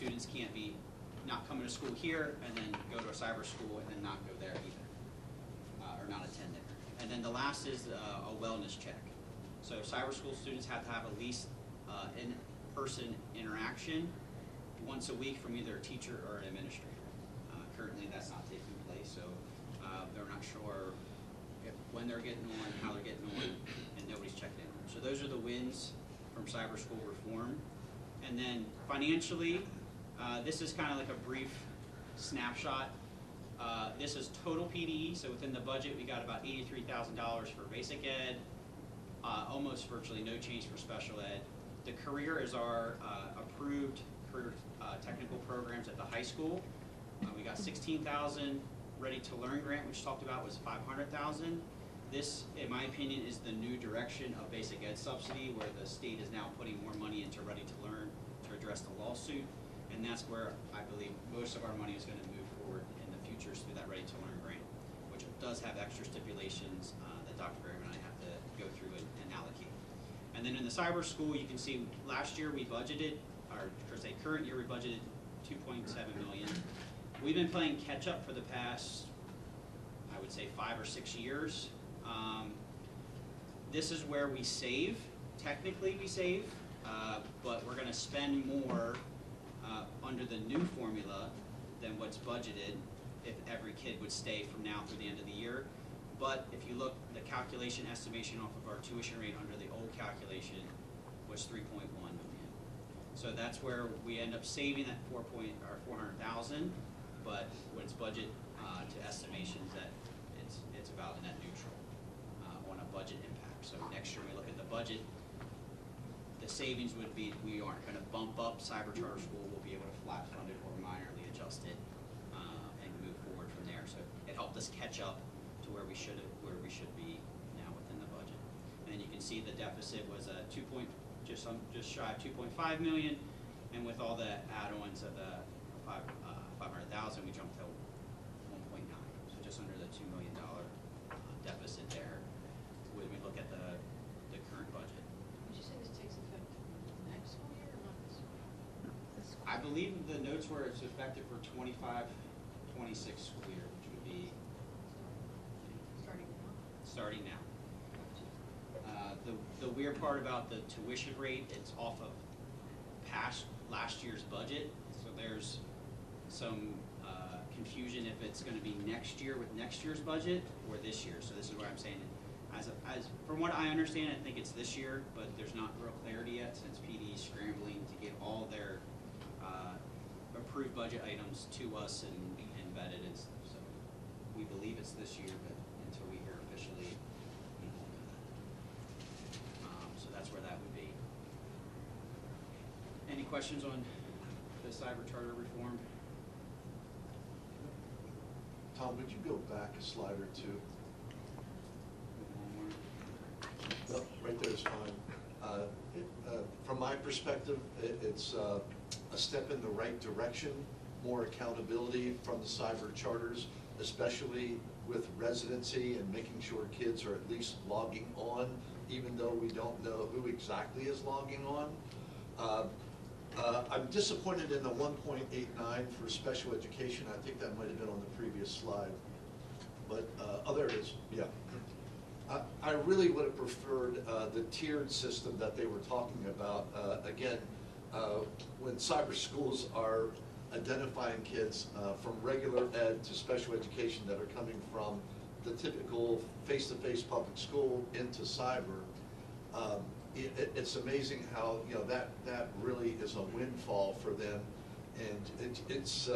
students can't be not coming to school here and then go to a cyber school and then not go there either, or not attend it. And then the last is a wellness check. So cyber school students have to have at least in-person interaction once a week from either a teacher or an administrator. Currently that's not taking place, so they're not sure when they're getting on, how they're getting on, and nobody's checked in. So those are the wins from cyber school reform. And then financially, this is kind of like a brief snapshot. This is total PDE, so within the budget we got about $83,000 for basic ed, almost virtually no change for special ed. The career is our approved career technical programs at the high school. We got $16,000. Ready to Learn grant, which talked about, was $500,000. This, in my opinion, is the new direction of basic ed subsidy, where the state is now putting more money into Ready to Learn to address the lawsuit, and that's where I believe most of our money is going to move forward in the future through that Ready to Learn grant, which does have extra stipulations that Dr. Berryman and I have to go through and allocate. And then in the cyber school, you can see last year we budgeted, or say current year we budgeted $2.7 million. We've been playing catch up for the past, I would say, 5 or 6 years. This is where we save. Technically we save, but we're going to spend more under the new formula than what's budgeted if every kid would stay from now through the end of the year. But if you look, the calculation estimation off of our tuition rate under the old calculation was $3.1 million. So that's where we end up saving that $400,000. But when it's budget to estimations, that it's about net neutral on a budget impact. So next year when we look at the budget, the savings would be, we aren't going to bump up cyber charter school. We'll be able to flat fund it or minorly adjust it and move forward from there. So it helped us catch up to where we should be now within the budget. And then you can see the deficit was just shy of 2.5 million, and with all the add-ons of the 500,000, we jumped to 1.9, so just under the $2 million deficit there when we look at the current budget. Did you say this takes effect next school year or not this school year? I believe the notes were it's effective for 25-26 school year, which would be starting now. The weird part about the tuition rate, it's off of last year's budget, so there's some confusion if it's going to be next year with next year's budget or this year. So this is where I'm saying, from what I understand, I think it's this year, but there's not real clarity yet since PD is scrambling to get all their approved budget items to us and vetted and stuff. So we believe it's this year, but until we hear officially, we won't know that. So that's where that would be. Any questions on the cyber charter reform? Tom, would you go back a slide or two? No, right there is fine. From my perspective, it's a step in the right direction, more accountability from the cyber charters, especially with residency and making sure kids are at least logging on, even though we don't know who exactly is logging on. I'm disappointed in the 1.89 for special education. I think that might have been on the previous slide. But there it is, yeah. I really would have preferred the tiered system that they were talking about. Again, when cyber schools are identifying kids from regular ed to special education that are coming from the typical face-to-face public school into cyber, it's amazing how that really is a windfall for them, and it's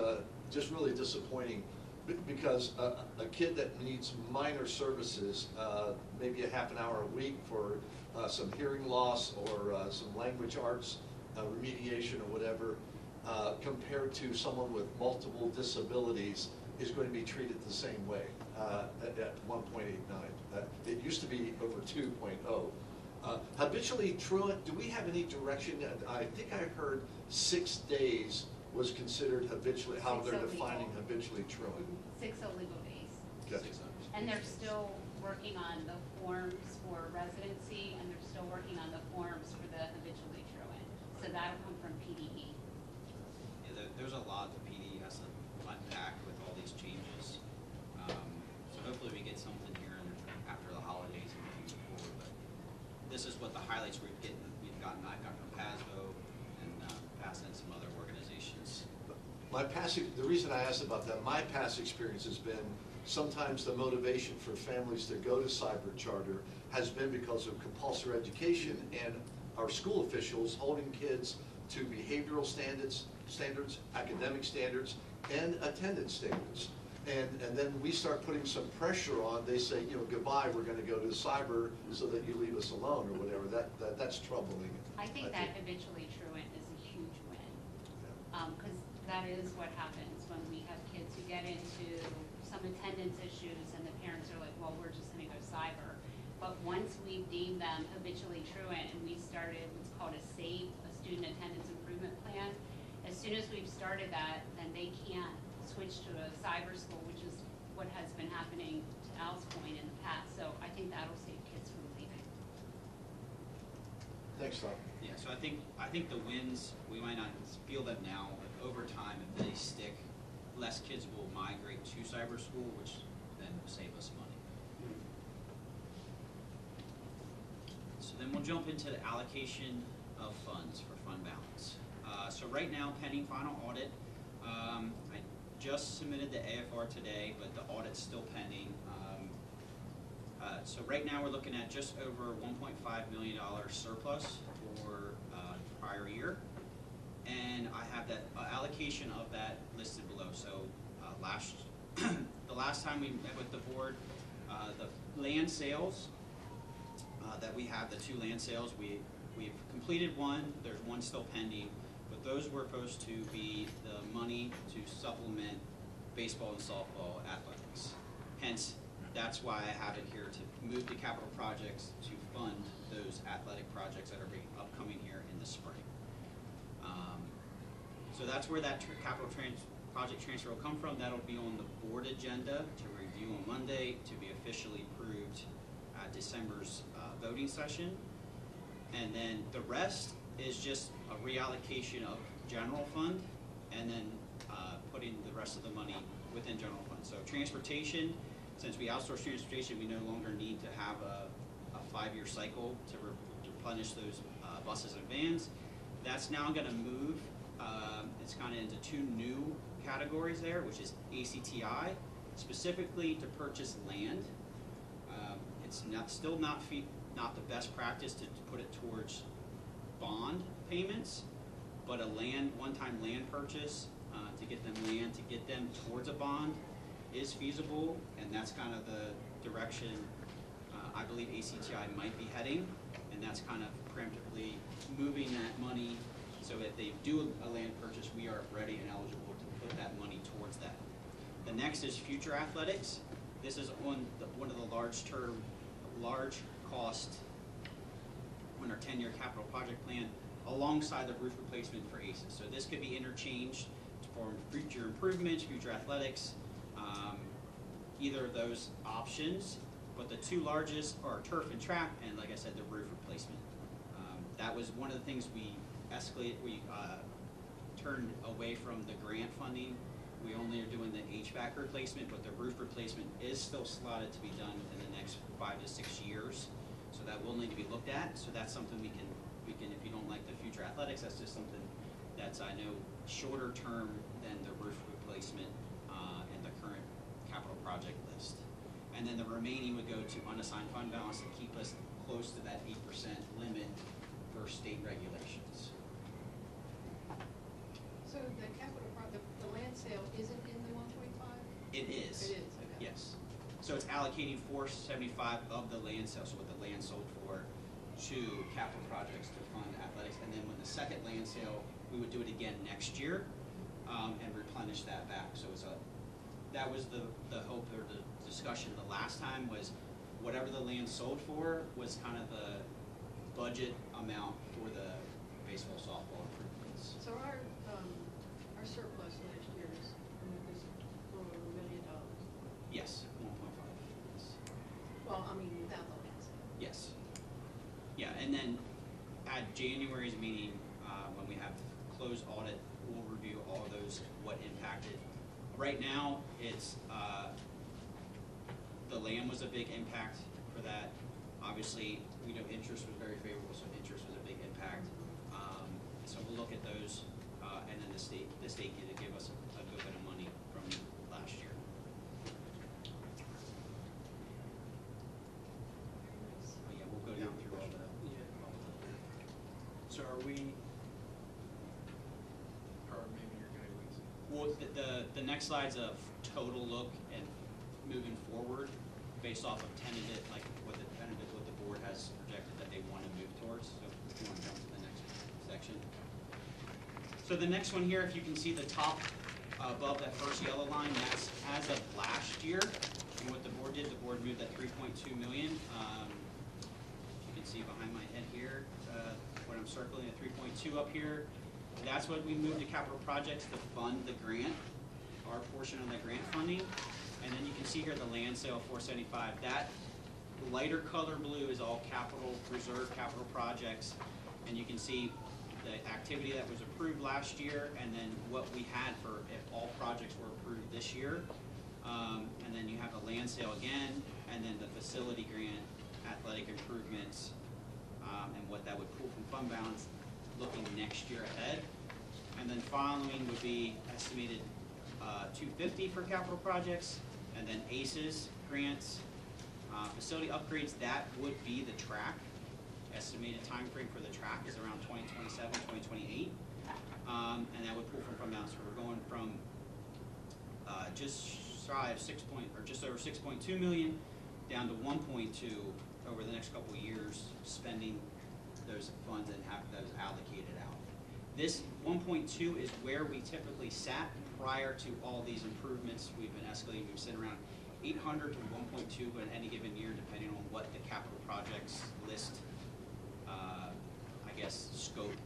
just really disappointing because a kid that needs minor services, maybe a half an hour a week for some hearing loss or some language arts remediation or whatever, compared to someone with multiple disabilities, is going to be treated the same way at 1.89. It used to be over 2.0. Habitually truant, do we have any direction? I think I heard 6 days was considered habitually, how they're defining habitually truant. 6 illegal days. Okay. And they're still working on the forms for residency, and they're still working on the forms for the habitually truant. So that'll come from PDE. Yeah, The reason I asked about that, my past experience has been sometimes the motivation for families to go to cyber charter has been because of compulsory education and our school officials holding kids to behavioral standards, academic standards, and attendance standards. And then we start putting some pressure on, they say, you know, goodbye, we're gonna go to cyber so that you leave us alone or whatever. That's troubling. I think that habitually truant is a huge win. Because that is what happens when we have kids who get into some attendance issues and the parents are like, well, we're just gonna go cyber. But once we deem them habitually truant and we started what's called a SAFE, a student attendance improvement plan, as soon as we've started that, then they can't switch to a cyber school, which is what has been happening to Al's point in the past. So I think that'll save kids from leaving. Thanks, Tom. Yeah, so I think the wins, we might not feel them now, but over time, if they stick, less kids will migrate to cyber school, which then will save us money. So then we'll jump into the allocation of funds for fund balance. So right now, pending final audit, I just submitted the AFR today, but the audit's still pending. So right now we're looking at just over $1.5 million surplus for prior year. And I have that allocation of that listed below. So the last time we met with the board, the land sales that we have, the 2 land sales, we've completed one, there's one still pending, but those were supposed to be the money to supplement baseball and softball athletics. Hence, that's why I have it here to move the capital projects to fund those athletic projects that are upcoming here in the spring. So that's where that capital project transfer will come from. That'll be on the board agenda to review on Monday to be officially approved at December's voting session. And then the rest is just a reallocation of general fund and then putting the rest of the money within general fund. So transportation, since we outsource transportation, we no longer need to have a 5-year cycle to replenish those buses and vans. That's now going to move. It's kind of into 2 new categories there, which is ACTI, specifically to purchase land. It's still not the best practice to put it towards bond payments, but a one-time land purchase to get them towards a bond is feasible, and that's kind of the direction I believe ACTI might be heading, and that's kind of preemptively moving that money so if they do a land purchase, we are ready and eligible to put that money towards that. The next is future athletics. This is on one of the large cost on our 10-year capital project plan alongside the roof replacement for ACES. So this could be interchanged for future improvements, future athletics, either of those options. But the 2 largest are turf and track, and like I said, the roof replacement. That was one of the things we escalated. We turned away from the grant funding. We only are doing the HVAC replacement, but the roof replacement is still slotted to be done in the next 5 to 6 years. So that will need to be looked at. So that's something we can, if you don't like the future athletics, that's just something that's, I know, shorter term than the roof replacement in the current capital project list. And then the remaining would go to unassigned fund balance to keep us close to that 8% limit for state regulations. So the capital the land sale isn't in the 1.5? It is. It is, okay. Yes. So it's allocating $475 of the land sale, so what the land sold for, to capital projects to fund athletics. And then when the second land sale, we would do it again next year and replenish that back. So that was the hope or the discussion the last time was whatever the land sold for was kind of the budget amount for the baseball, softball improvements. So our surplus last year is over $1 million. Yes, 1.5. Yes. Well, I mean, without the land sale. Yes. Yeah, and then at January's meeting, when we have closed audit, we'll review all those, what impacted. Right now, it's the land was a big impact for that. Obviously, we know interest was very favorable, so interest was a big impact. So we'll look at those, and then the state needed to give us are we, or maybe you're gonna wait. Well, the next slide's a total look and moving forward based off of tentative, like what the board has projected that they want to move towards. So if you want to jump to the next section. So the next one here, if you can see the top above that first yellow line, that's as of last year. And what the board did, the board moved that 3.2 million. You can see behind my head here, when I'm circling the 3.2 up here, that's what we moved to capital projects to fund the grant, our portion of that grant funding. And then you can see here the land sale 475. That lighter color blue is all capital reserve, capital projects. And you can see the activity that was approved last year, and then what we had for if all projects were approved this year. And then you have the land sale again, and then the facility grant, athletic improvements, and what that would pull from fund balance looking next year ahead. And then following would be estimated 250 for capital projects, and then ACES grants, facility upgrades, that would be the track. Estimated time frame for the track is around 2027, 2028. And that would pull from fund balance. So we're going from just shy of just over 6.2 million down to 1.2 over the next couple of years, spending those funds and have those allocated out. This 1.2 is where we typically sat prior to all these improvements. We've been escalating. We've sat around 800 to 1.2 in any given year, depending on what the capital projects list, I guess, scope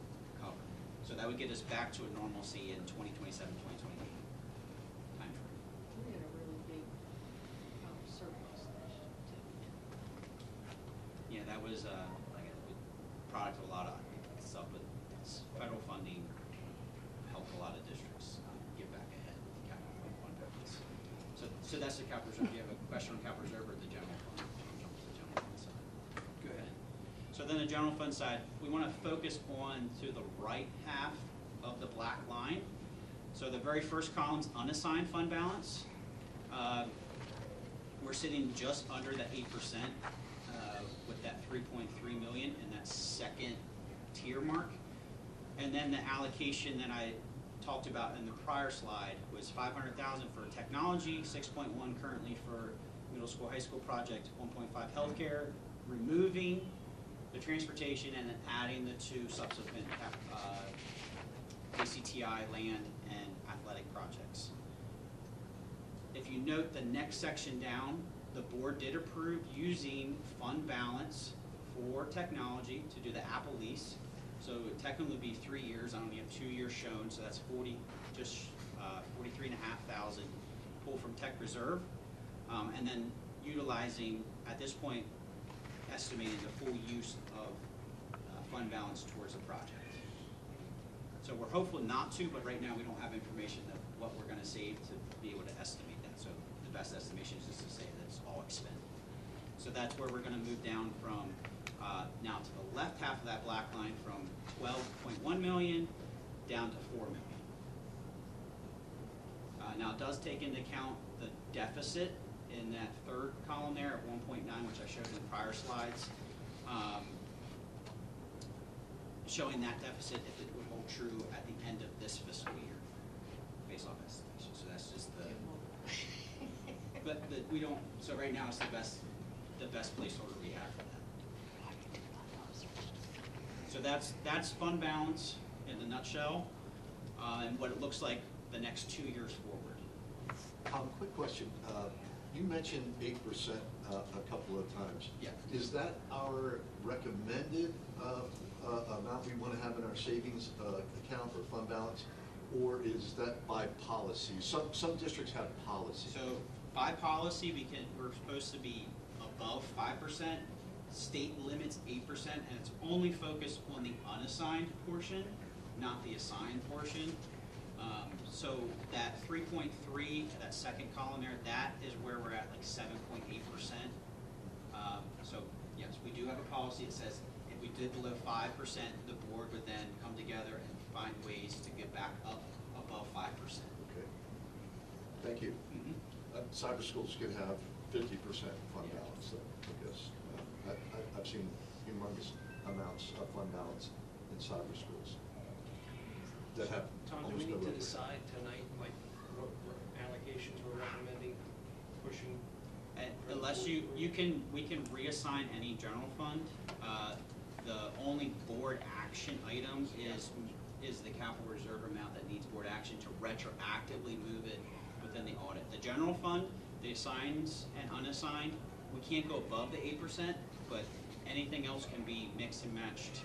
cover. So that would get us back to a normalcy in 2027, 2028 time frame. We had a really big surplus last year too. Yeah, that was like a product of a lot of stuff, but federal funding helped a lot of districts get back ahead in capital fund balance. So that's the capital reserve. Do you have a question on capital reserve or the general fund? I'll jump to the general fund side. Go ahead. So then the general fund side, we want to focus on to the right half of the black line. So the very first column's unassigned fund balance. We're sitting just under that 8% with that 3.3 million in that second tier mark. And then the allocation that I talked about in the prior slide was 500,000 for technology, 6.1 currently for middle school, high school project, 1.5 healthcare, removing the transportation and then adding the two subsequent ACTI land and athletic projects. If you note the next section down, the board did approve using fund balance for technology to do the Apple lease. So it would technically be 3 years. I only have 2 years shown, so that's 43,500 pull from tech reserve, and then utilizing at this point, estimating the full use of fund balance towards the project. So we're hopeful not to, but right now we don't have information of what we're going to save to be able to estimate that. So the best estimation is just to say that it's all expended. So that's where we're going to move down from now to the left half of that black line, from 12.1 million down to 4 million. Now it does take into account the deficit in that third column there at 1.9, which I showed in the prior slides, showing that deficit if it would hold true at the end of this fiscal year, based off estimation. So that's just the, but we don't. So right now it's the best placeholder we have for that. So that's fund balance in a nutshell, and what it looks like the next 2 years forward. Quick question. You mentioned 8% a couple of times. Yeah. Is that our recommended amount we want to have in our savings account or fund balance, or is that by policy? Some districts have policy. So by policy, we're supposed to be above 5%. State limits 8%, and it's only focused on the unassigned portion, not the assigned portion. So that 3.3, that second column there, that is where we're at, like 7.8%. So yes, we do have a policy that says if we did below 5%, the board would then come together and find ways to get back up above 5%. Okay. Thank you. Mm-hmm. Cyber schools could have 50% fund Yeah. balance, I guess. I've seen humongous amounts of fund balance in cyber schools that have Tom, do almost we no need to overhead. decide tonight, like, what allocations we're recommending, pushing? Unless we can reassign any general fund. The only board action item is the capital reserve amount that needs board action to retroactively move it within the audit. The general fund, the assigns and unassigned, we can't go above the 8%, but anything else can be mixed and matched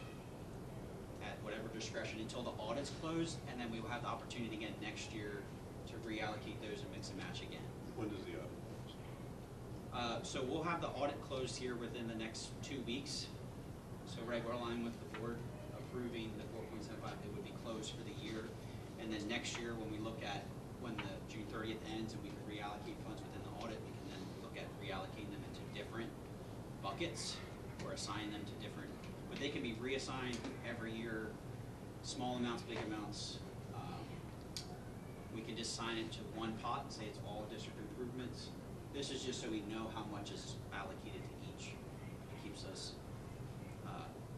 at whatever discretion until the audit's closed, and then we will have the opportunity again next year to reallocate those and mix and match again. When does the audit close? So we'll have the audit closed here within the next 2 weeks. So right, we're aligned with the board approving the 4.75, it would be closed for the year. And then next year, when we look at when the June 30th ends and we can reallocate funds within the audit, we can then look at reallocating them into different buckets or assign them to different, but they can be reassigned every year, small amounts, big amounts. We can just sign it to one pot and say it's all district improvements. This is just so we know how much is allocated to each. It keeps us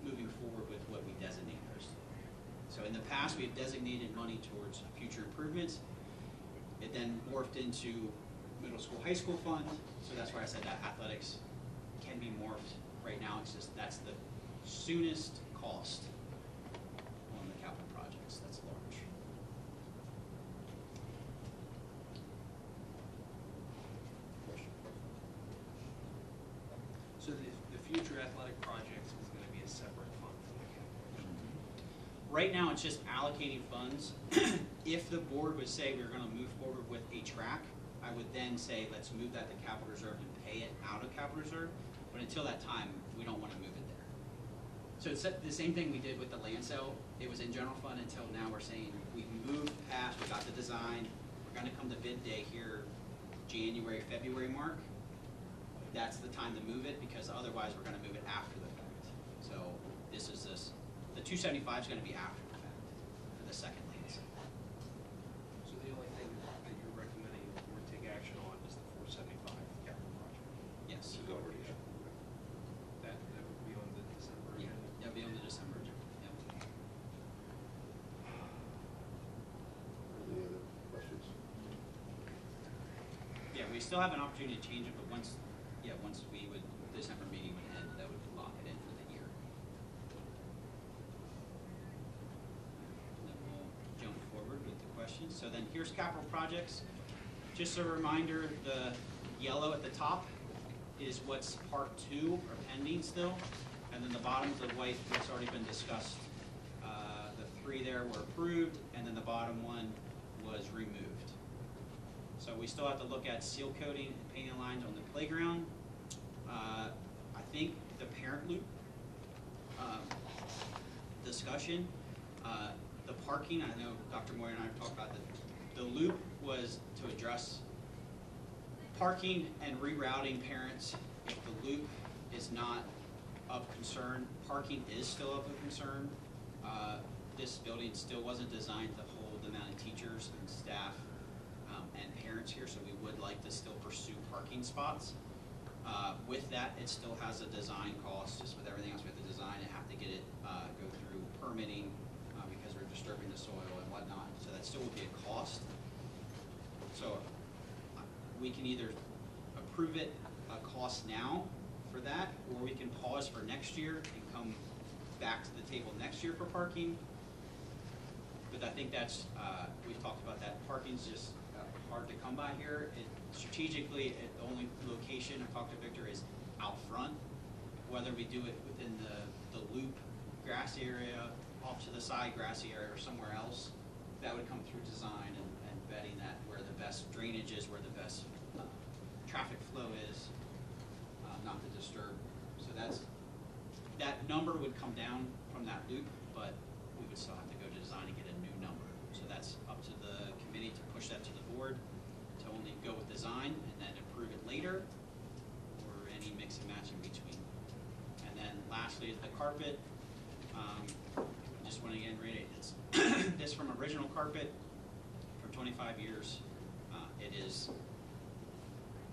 moving forward with what we designate those. So in the past, we've designated money towards future improvements. It then morphed into middle school, high school fund. So that's why I said that athletics can be morphed. Right now, it's just that's the soonest cost on the capital projects. That's large. So the future athletic projects is gonna be a separate fund from the capital. Right now, it's just allocating funds. If the board would say we're gonna move forward with a track, I would then say, let's move that to capital reserve and pay it out of capital reserve. But until that time, we don't wanna move it there. So it's the same thing we did with the land sale. It was in general fund until now we're saying we've moved past, we got the design, we're gonna come to bid day here, January, February mark. That's the time to move it, because otherwise we're gonna move it after the fact. So the 275 is gonna be after the fact, for the second land sale. So the only thing that you're recommending the board take action on is the 475 capital project. Yes. It's already That would be on the December Yeah, agenda. that'll be on the December agenda. Yep. Any other questions? Yeah, we still have an opportunity to change it, but once December meeting would end, that would lock it in for the year. And then we'll jump forward with the questions. So then here's capital projects. Just a reminder, the yellow at the top is what's part 2 or pending still. And then the bottom's the white, what's already been discussed. The 3 there were approved, and then the bottom one was removed. So we still have to look at seal coating and painting lines on the playground. I think the parent loop discussion, the parking, I know Dr. Moyer and I have talked about the loop was to address parking and rerouting parents. If the loop is not of concern, parking is still of a concern. This building still wasn't designed to hold the amount of teachers and staff and parents here, so we would like to still pursue parking spots. With that, it still has a design cost, just with everything else we have to design and have to get it, go through permitting, because we're disturbing the soil and whatnot, so that still would be a cost. So we can either approve it a cost now for that, or we can pause for next year and come back to the table next year for parking. But I think that's, we've talked about that, parking's just hard to come by here. Strategically, the only location, I talked to Victor, is out front. Whether we do it within the loop grassy area, off to the side grassy area, or somewhere else, that would come through design and vetting that where the best drainage is, where the best traffic flow is, not to disturb. So that number would come down from that loop, but we would still have to go to design and get a new number. So that's up to the committee to push that to the board, to only go with design and then approve it later, or any mix and match in between. And then lastly is the carpet. Just want to again reiterate, it's this from original carpet for 25 years. It is,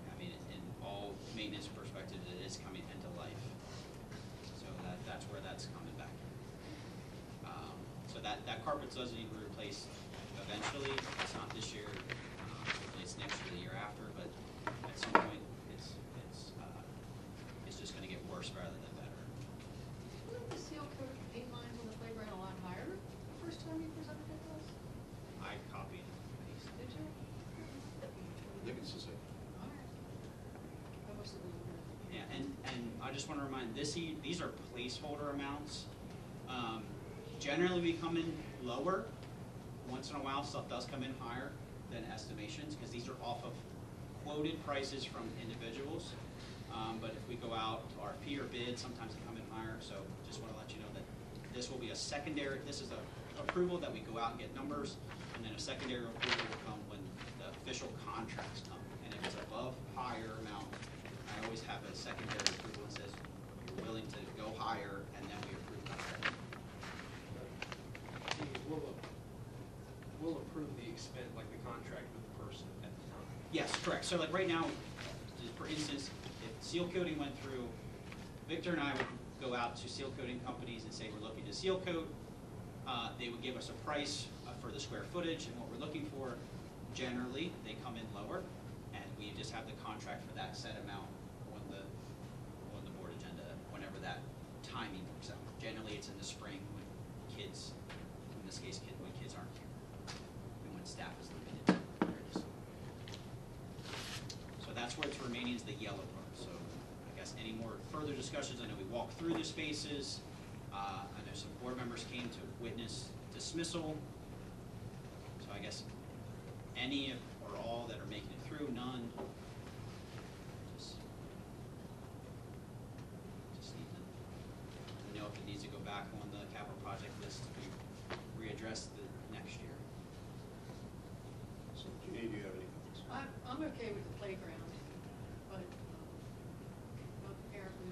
I mean, in all maintenance perspectives, it is coming into life. So that's where that's coming back. So that carpet does need to be replaced eventually. It's not this year, hopefully it's next year, the year after, but at some point, it's just gonna get worse rather than better. Wasn't the seal coat paint lines on the playground a lot higher the first time you presented it to us? I copied and pasted. Did you? I think it's the same. All right. I must have been. Yeah, and I just want to remind, these are placeholder amounts. Generally, we come in lower. Once in a while, stuff does come in higher than estimations, because these are off of quoted prices from individuals. But if we go out to RFP or bid, sometimes they come in higher. So just want to let you know that this will be a secondary, this is a approval that we go out and get numbers, and then a secondary approval will come when the official contracts come. And if it's above higher amount, I always have a secondary approval that says you're willing to go higher, and then we approve that. We'll approve the expense, like the contract with the person at the time. Yes, correct. So like right now, just for instance, if seal coating went through, Victor and I would go out to seal coating companies and say we're looking to seal coat. They would give us a price for the square footage and what we're looking for. Generally, they come in lower, and we just have the contract for that set amount on the board agenda whenever that timing works out. Generally, it's in the spring when kids, in this case, when kids aren't here, and when staff is limited. So that's where it's remaining is the yellow part. So I guess any more further discussions? I know we walked through the spaces. I know some board members came to witness dismissal. So I guess any or all that are making it through, none. Just need to know if it needs to go back on the capital project list to be readdressed the next year. So, Jeannie, do you have any comments? I'm okay with the playground, but apparently,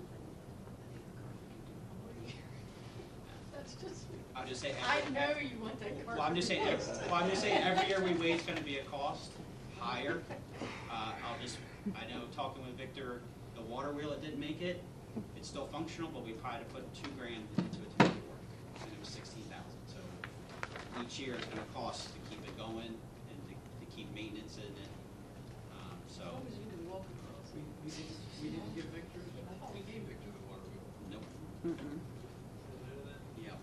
that's just. I'll just say. I know you want that carpet. Well, I'm just saying. Every year we wait is going to be a cost higher. I know talking with Victor, the water wheel, it didn't make it. It's still functional, but we probably put $2,000 into it to make it work, and it was $16,000. So each year it's going to cost to keep it going and to keep maintenance in it. As long as you can walk across. We didn't give Victor, I thought we gave Victor the water wheel. Nope. Did you know that? Yeah.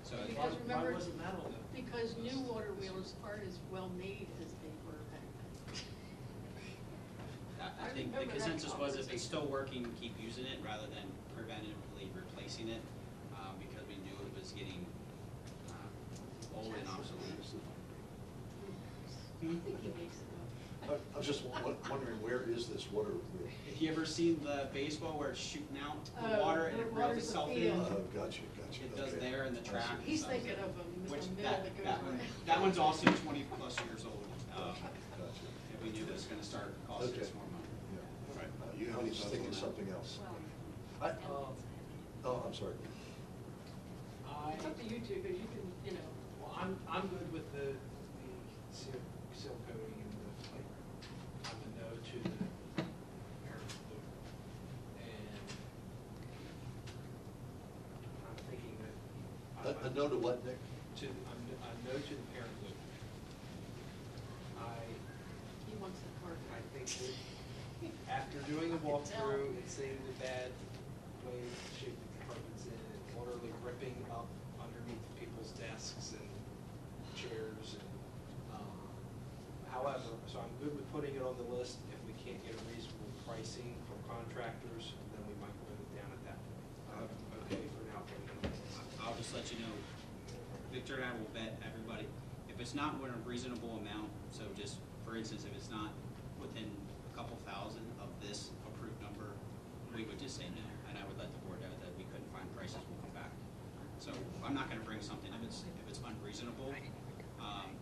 So Because Why remember, wasn't that on the? because new water wheels aren't as well made as they were back then. I think the consensus was if it's still working, keep using it rather than preventatively replacing it, because we knew it was getting old and obsolete. I think he makes it up. I was just wondering, where is this water wheel? Have you ever seen the baseball where it's shooting out the Oh, water and the it reels water's the itself in? field. Oh, gotcha. It does Okay. there in the track. and He's stuff. thinking of a Which middle that that goes one, around. that one's also 20+ years old. Gotcha. And we knew it was going to start costing us Okay. more money. Yeah. All right. You have any thoughts on thinking else? Well, Oh, I'm sorry. It's up to you two, because you can, Well, I'm good with the seal coating and the playground. I'm a no to the parent loop. And I'm thinking that. A no to what, Nick? I'm no to the parent loop. he wants the carpet. I think that after doing a walkthrough and seeing the bad way shape that the carpet's in, and literally ripping up underneath people's desks and chairs and, however, so I'm good with putting it on the list. If we can't get a reasonable pricing from contractors, then we might put it down at that point. Okay, for now, putting it on the list. I'll just let you know, Victor and I will vet everybody. If it's not within a reasonable amount, so just for instance, if it's not within a couple thousand of this approved number, we would just say no, and I would let the board know that we couldn't find prices, we'll come back. So I'm not gonna bring something if it's unreasonable.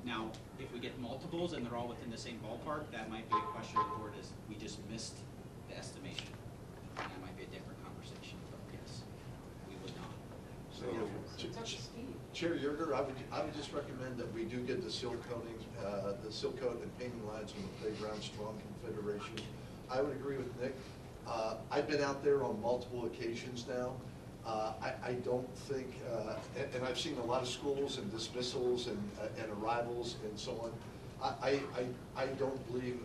Now, if we get multiples and they're all within the same ballpark, that might be a question the board is, we just missed the estimation. And that might be a different conversation, but yes, we would not. So, It's up to Steve. Chair Yerger, I would just recommend that we do get the seal coating, the seal coat and painting lines on the playground strong configuration. I would agree with Nick. I've been out there on multiple occasions now. I don't think, and I've seen a lot of schools and dismissals and arrivals and so on. I don't believe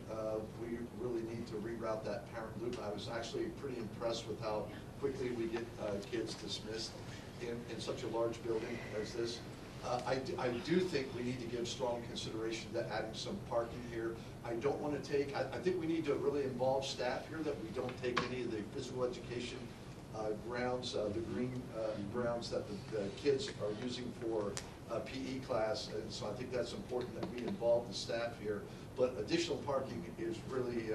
we really need to reroute that parent loop. I was actually pretty impressed with how quickly we get kids dismissed in such a large building as this. I do think we need to give strong consideration to adding some parking here. I don't want to take, I think we need to really involve staff here, that we don't take any of the physical education grounds, the green grounds that the kids are using for PE class, and so I think that's important that we involve the staff here. But additional parking is really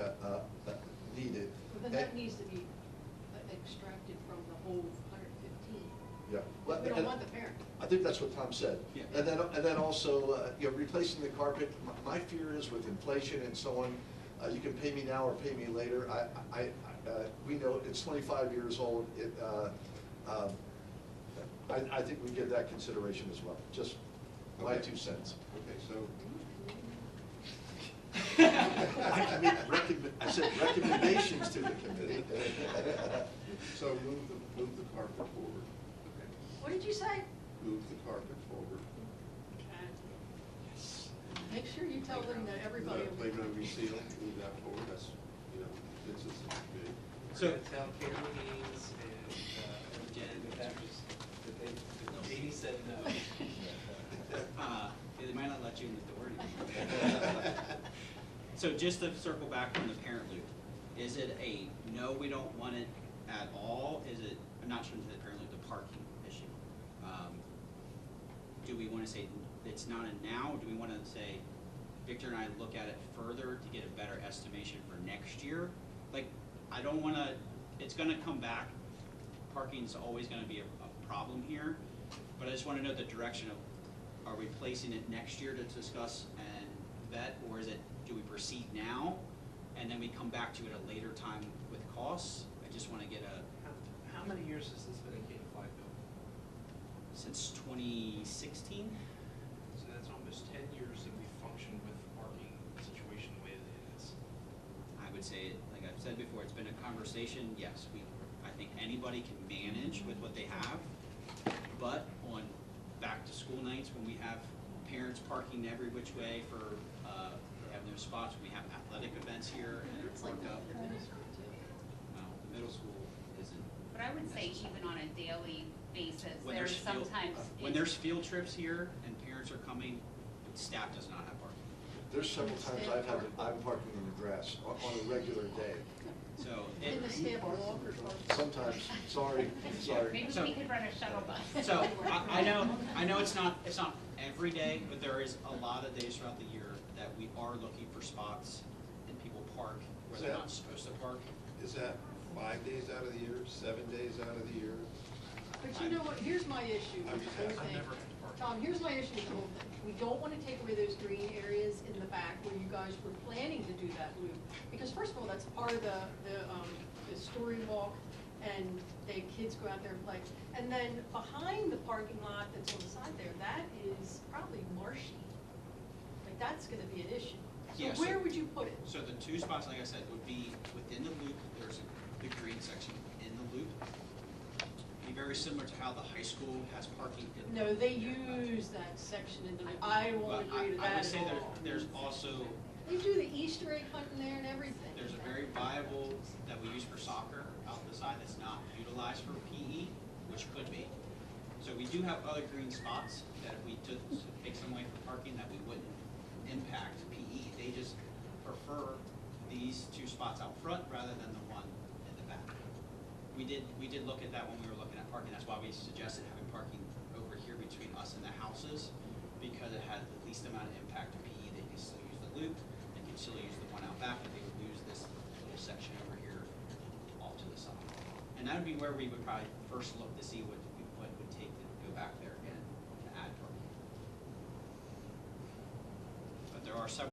needed. But then that needs to be extracted from the whole 115. Yeah. Well, We don't want the parent. I think that's what Tom said. Yeah. And then also, you know, replacing the carpet. My fear is with inflation and so on, you can pay me now or pay me later. We know it's 25 years old. I think we give that consideration as well. Just my 2 cents. Okay, so, I said recommendations to the committee. so move the carpet forward. Okay. What did you say? Move the carpet forward. Make sure you tell them that everybody. The playground reseal, move that forward. That's, you know, consistent with me. So- Tell Karen Haynes and Jen that Amy said no. They might not let you in the door anymore. So just to circle back on the parent loop, is it a no, we don't want it at all? Is it, I'm not sure the parent loop, the parking issue. Do we want to say it's not a now? Do we want to say, Victor and I look at it further to get a better estimation for next year? Like, I don't want to, it's going to come back. Parking's always going to be a problem here, but I just want to know the direction of, are we placing it next year to discuss and vet, or is it, do we proceed now and then we come back to it at a later time with costs? I just want to get a, How many years has this been a K-5 building? since 2016? So that's almost 10 years that we function with the parking situation the way it is. I would say, like I've said before, it's been a conversation. Yes, I think anybody can manage with what they have, but on back to school nights when we have parents parking every which way for having their spots, when we have athletic events here and they're It's like parked that up. in the middle school too. Well, the middle school isn't. But I would say even on a daily basis, When there's field- sometimes. when there's field trips here and parents are coming, staff does not have parking. There's several times I'm parking in the grass on a regular day. So In the staff walkers. Sometimes, sorry. Maybe So- we could run a shuttle bus. So I know it's not every day, but there is a lot of days throughout the year that we are looking for spots and people park where they're not supposed to park. Is that 5 days out of the year, 7 days out of the year? But you know what, here's my issue with the whole I've thing. never had to park. Tom, here's my issue with the whole thing. We don't want to take away those green areas in the back where you guys were planning to do that loop. Because first of all, that's part of the story walk, and the kids go out there and play. And then behind the parking lot that's on the side there, that is probably marshy. Like, that's gonna be an issue. Yeah, So so- where would you put it? So the 2 spots, like I said, would be within the loop. There's the green section in the loop. Be very similar to how the high school has parking. No, they use that section in the, I But won't agree to that I would at say all. there's also, They do the Easter egg hunting there and everything. there's a very viable that we use for soccer out the side that's not utilized for PE, which could be. So we do have other green spots that if we took, take some away from parking, that we wouldn't impact PE. They just prefer these 2 spots out front rather than the one in the back. We did look at that when we were looking at parking. That's why we suggested having parking over here between us and the houses, because it had the least amount of impact to PE. They can still use the loop, they can still use the one out back, but they would lose this little section over here off to the side. And that would be where we would probably first look to see what it would take to go back there again to add parking. But there are several